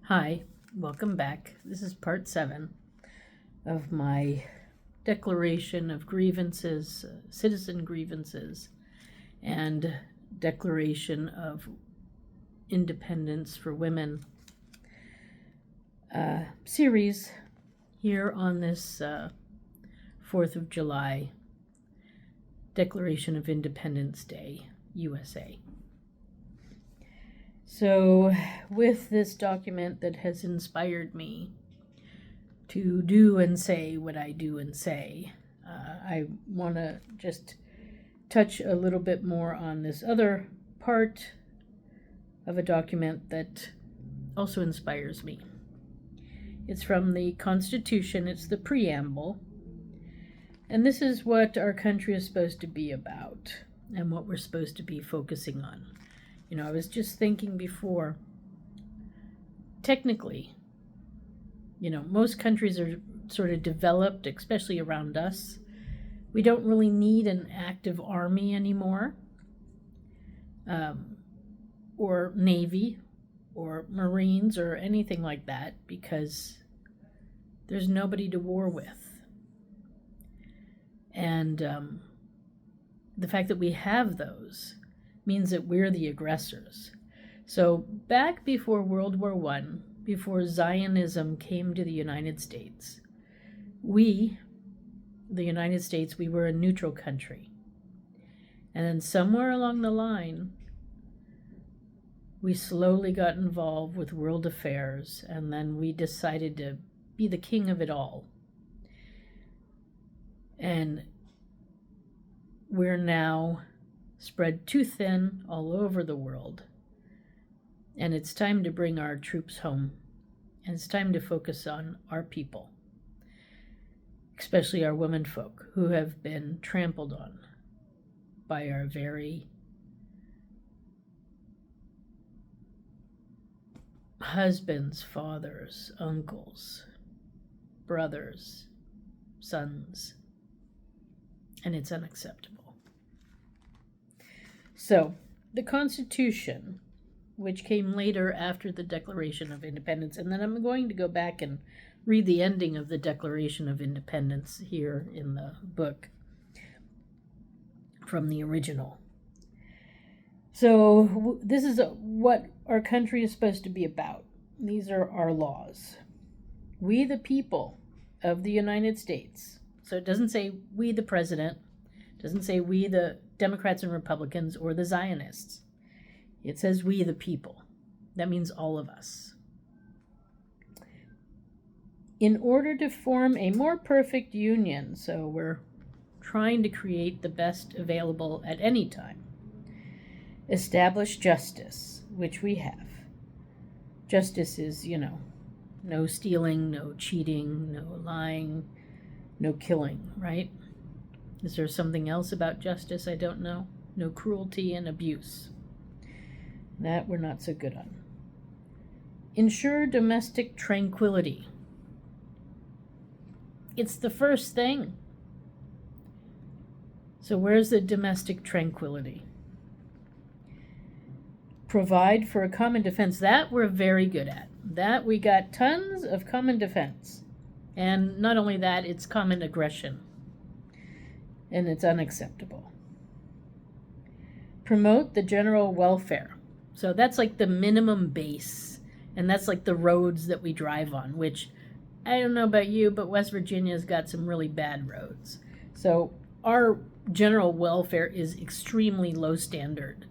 Hi, welcome back. This is part 7 of my declaration of grievances, citizen grievances, and declaration of independence for women series here on this 4th of July Declaration of Independence Day, USA. So, with this document that has inspired me to do and say what I do and say, I want to just touch a little bit more on this other part of a document that also inspires me. It's from the Constitution, it's the preamble, and this is what our country is supposed to be about and what we're supposed to be focusing on. You know, I was just thinking before, technically, most countries are sort of developed, especially around us. We don't really need an active army anymore, or Navy, or Marines, or anything like that, because there's nobody to war with. And the fact that we have those means that we're the aggressors. So back before World War I, before Zionism came to the United States, the United States, we were a neutral country. And then somewhere along the line, we slowly got involved with world affairs, and then we decided to be the king of it all. And we're now spread too thin all over the world. And it's time to bring our troops home. And it's time to focus on our people, especially our women folk who have been trampled on by our very husbands, fathers, uncles, brothers, sons. And it's unacceptable. So, the Constitution, which came later after the Declaration of Independence, and then I'm going to go back and read the ending of the Declaration of Independence here in the book from the original. So, this is what our country is supposed to be about. These are our laws. We, the people of the United States. So it doesn't say we, the president. It doesn't say we, the Democrats and Republicans, or the Zionists. It says we, the people. That means all of us. In order to form a more perfect union, so we're trying to create the best available at any time, establish justice, which we have. Justice is, no stealing, no cheating, no lying, no killing, right? Is there something else about justice I don't know? No cruelty and abuse. That we're not so good on. Ensure domestic tranquility. It's the first thing. So where's the domestic tranquility? Provide for a common defense. That we're very good at. That we got tons of common defense. And not only that, it's common aggression. And it's unacceptable. Promote the general welfare. So that's like the minimum base. And that's like the roads that we drive on, which I don't know about you, but West Virginia's got some really bad roads. So our general welfare is extremely low standard,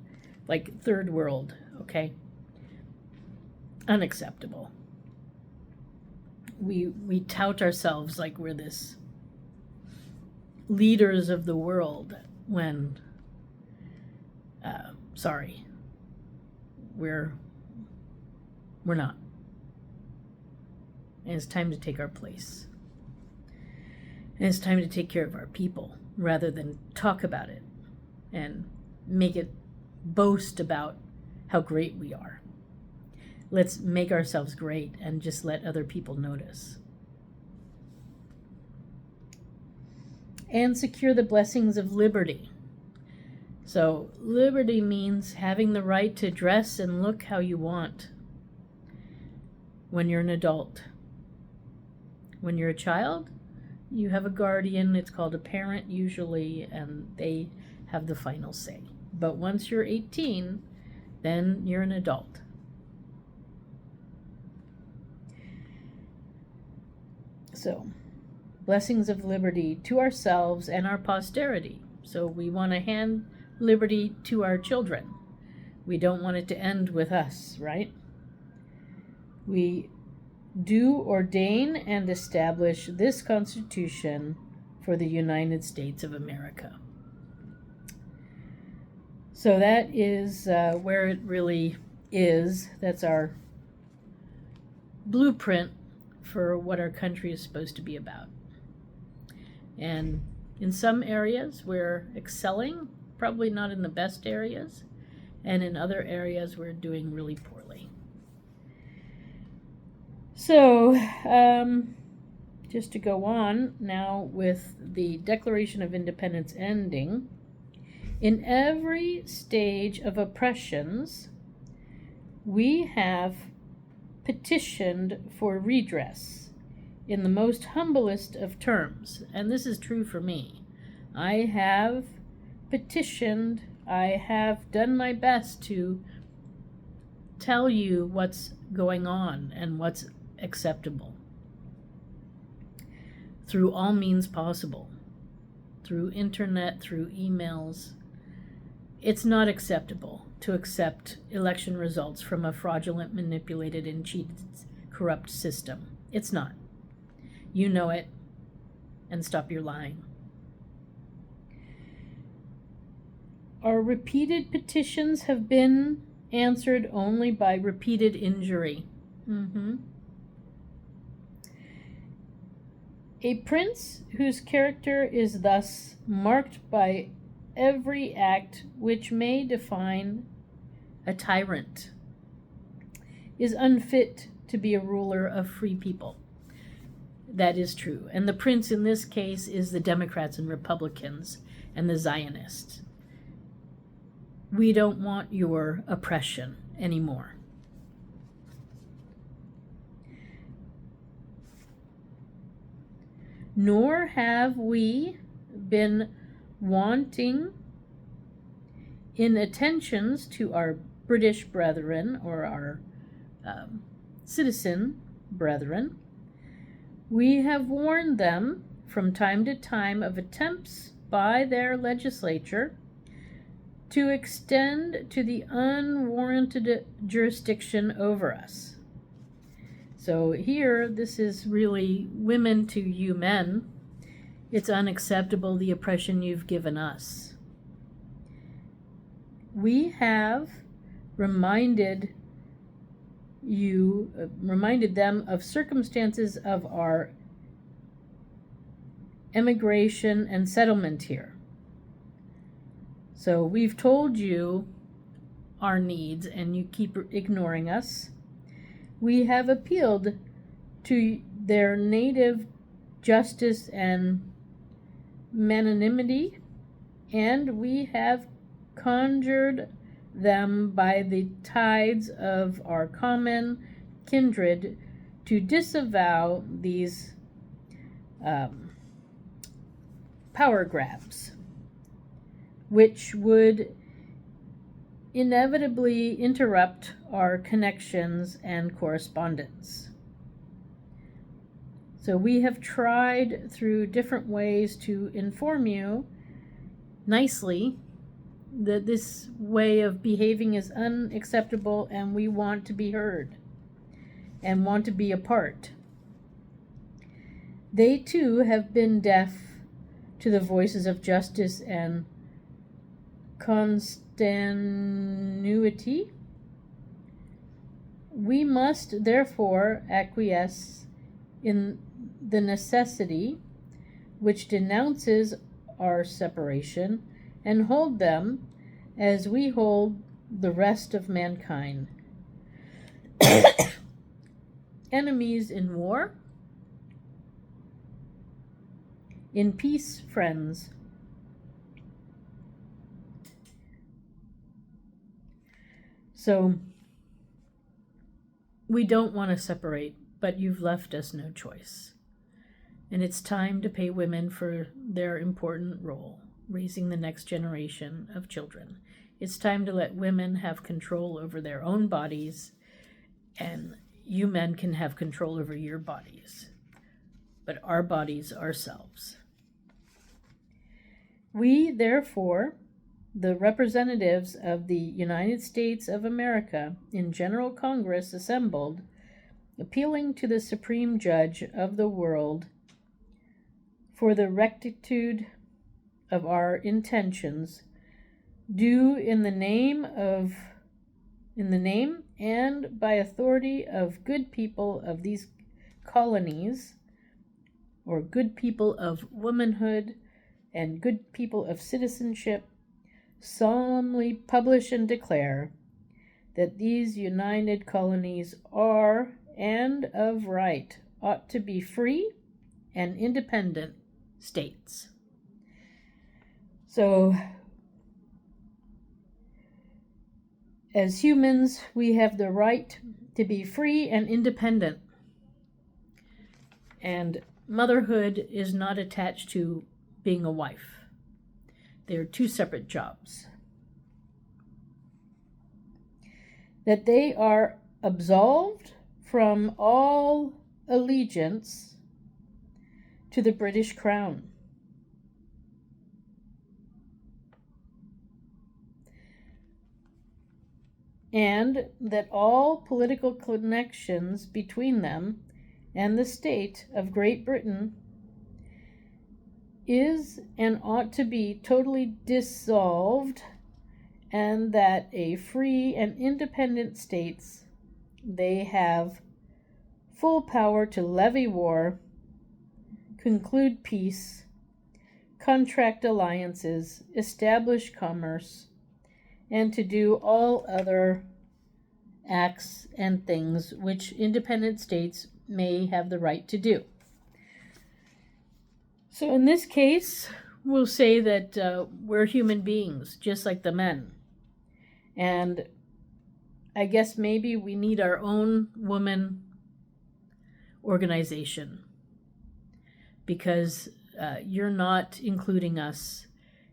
like third world, okay? Unacceptable. We tout ourselves like we're this leaders of the world when, we're not. And it's time to take our place. And it's time to take care of our people rather than talk about it and make it boast about how great we are. Let's make ourselves great and just let other people notice. And secure the blessings of liberty. So liberty means having the right to dress and look how you want. when you're an adult. When you're a child, you have a guardian. It's called a parent usually, and they have the final say. But once you're 18, then you're an adult. So, blessings of liberty to ourselves and our posterity. So we want to hand liberty to our children. We don't want it to end with us, right? We do ordain and establish this Constitution for the United States of America. So that is where it really is. That's our blueprint for what our country is supposed to be about. And in some areas we're excelling, probably not in the best areas, and in other areas we're doing really poorly. So, just to go on now with the Declaration of Independence ending, in every stage of oppressions, we have petitioned for redress in the most humblest of terms. And this is true for me. I have petitioned, I have done my best to tell you what's going on and what's acceptable through all means possible, through internet, through emails. It's not acceptable to accept election results from a fraudulent, manipulated, and cheated, corrupt system. It's not. You know it, and stop your lying. Our repeated petitions have been answered only by repeated injury. A prince whose character is thus marked by every act which may define a tyrant is unfit to be a ruler of free people. That is true. And the prince in this case is the Democrats and Republicans and the Zionists. We don't want your oppression anymore. Nor have we been wanting in attentions to our British brethren or our citizen brethren. We have warned them from time to time of attempts by their legislature to extend to the unwarranted jurisdiction over us. So here, this is really women to you men. It's unacceptable, the oppression you've given us. We have reminded them of circumstances of our emigration and settlement here. So we've told you our needs and you keep ignoring us. We have appealed to their native justice and magnanimity, and we have conjured them by the tides of our common kindred to disavow these power grabs, which would inevitably interrupt our connections and correspondence. So we have tried through different ways to inform you nicely that this way of behaving is unacceptable and we want to be heard and want to be a part. They too have been deaf to the voices of justice and constancy. We must therefore acquiesce in the necessity which denounces our separation and hold them as we hold the rest of mankind. Enemies in war, in peace, friends. So We don't want to separate, but you've left us no choice. And it's time to pay women for their important role, raising the next generation of children. It's time to let women have control over their own bodies, and you men can have control over your bodies, but our bodies ourselves. We, therefore, the representatives of the United States of America in General Congress assembled, appealing to the Supreme Judge of the world for the rectitude of our intentions, do in the name and by authority of good people of these colonies, or good people of womanhood and good people of citizenship, solemnly publish and declare that these united colonies are, and of right, ought to be free and independent states. So, as humans, we have the right to be free and independent. And motherhood is not attached to being a wife. They are two separate jobs. That they are absolved from all allegiance to the British Crown. And that all political connections between them and the state of Great Britain is and ought to be totally dissolved, and that a free and independent states, they have full power to levy war, conclude peace, contract alliances, establish commerce, and to do all other acts and things which independent states may have the right to do. So in this case, we'll say that we're human beings, just like the men. And I guess maybe we need our own woman organization, because you're not including us.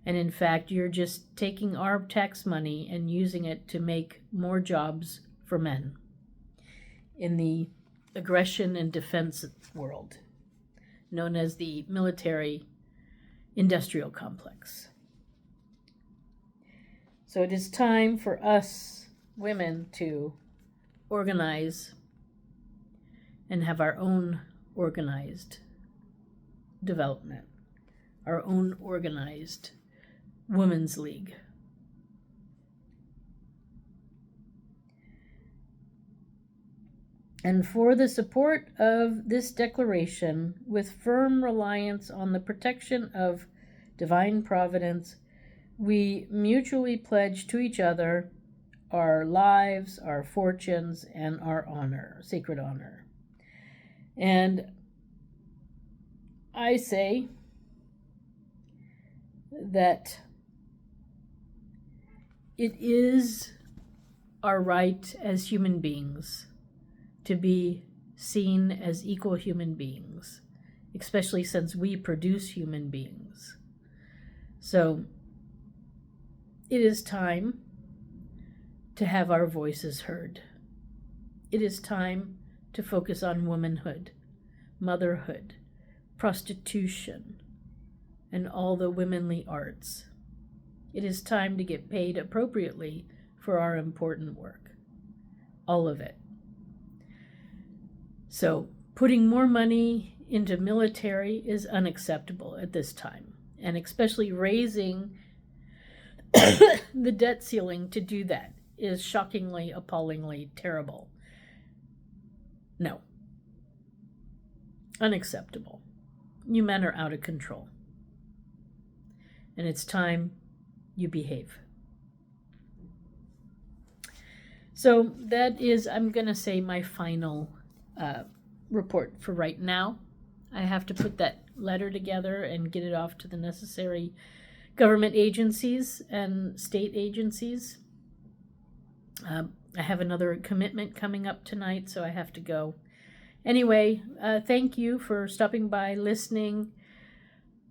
And in fact, you're just taking our tax money and using it to make more jobs for men in the aggression and defense world, known as the military-industrial complex. So it is time for us women to organize and have our own organized development, our own organized Women's League. And for the support of this declaration, with firm reliance on the protection of divine providence, we mutually pledge to each other our lives, our fortunes, and our honor, sacred honor. And I say that it is our right as human beings to be seen as equal human beings, especially since we produce human beings. So it is time to have our voices heard. It is time to focus on womanhood, motherhood, prostitution, and all the womanly arts. It is time to get paid appropriately for our important work. All of it. So, putting more money into military is unacceptable at this time, and especially raising the debt ceiling to do that is shockingly, appallingly terrible. No. Unacceptable. You men are out of control. And it's time you behave. So that is, I'm going to say, my final report for right now. I have to put that letter together and get it off to the necessary government agencies and state agencies. I have another commitment coming up tonight, so I have to go. Anyway, thank you for stopping by, listening.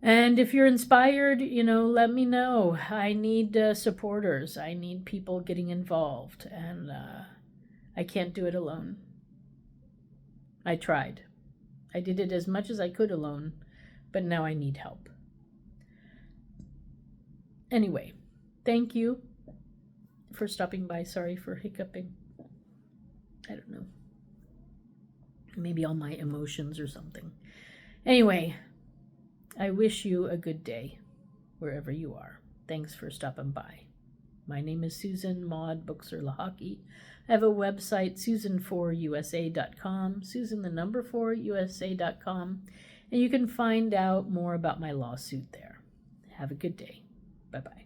And if you're inspired, let me know. I need supporters. I need people getting involved, and I can't do it alone. I tried. I did it as much as I could alone, but now I need help. Anyway, thank you for stopping by. Sorry for hiccuping. I don't know. Maybe all my emotions or something. Anyway, I wish you a good day wherever you are. Thanks for stopping by. My name is Susan Maud Buchser-Lochocki. I have a website, susan4usa.com, susan4usa.com, and you can find out more about my lawsuit there. Have a good day. Bye-bye.